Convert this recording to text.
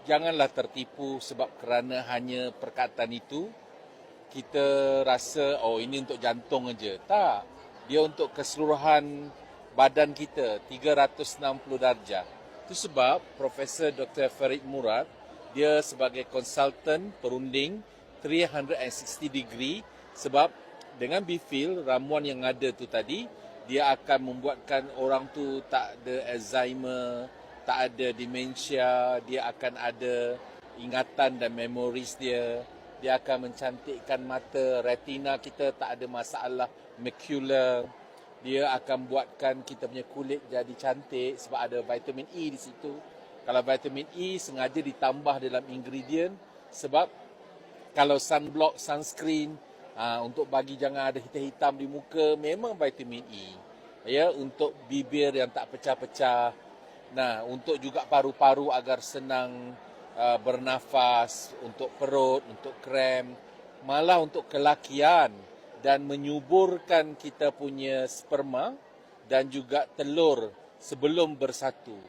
janganlah tertipu sebab kerana hanya perkataan itu, kita rasa, oh ini untuk jantung aja. Tak, dia untuk keseluruhan badan kita, 360 darjah. Itu sebab Profesor Dr. Farid Murad, dia sebagai konsultan perunding 360 degree, sebab dengan Bifil, ramuan yang ada tu tadi, dia akan membuatkan orang tu tak ada Alzheimer, tak ada demensia, dia akan ada ingatan dan memoris dia. Dia akan mencantikkan mata, retina kita tak ada masalah macular. Dia akan buatkan kita punya kulit jadi cantik sebab ada vitamin E di situ. Kalau vitamin E sengaja ditambah dalam ingredient sebab kalau sunblock, sunscreen, untuk bagi jangan ada hitam-hitam di muka, memang vitamin E. Ya, untuk bibir yang tak pecah-pecah. Nah, untuk juga paru-paru agar senang bernafas, untuk perut, untuk krem, malah untuk kelakian dan menyuburkan kita punya sperma dan juga telur sebelum bersatu.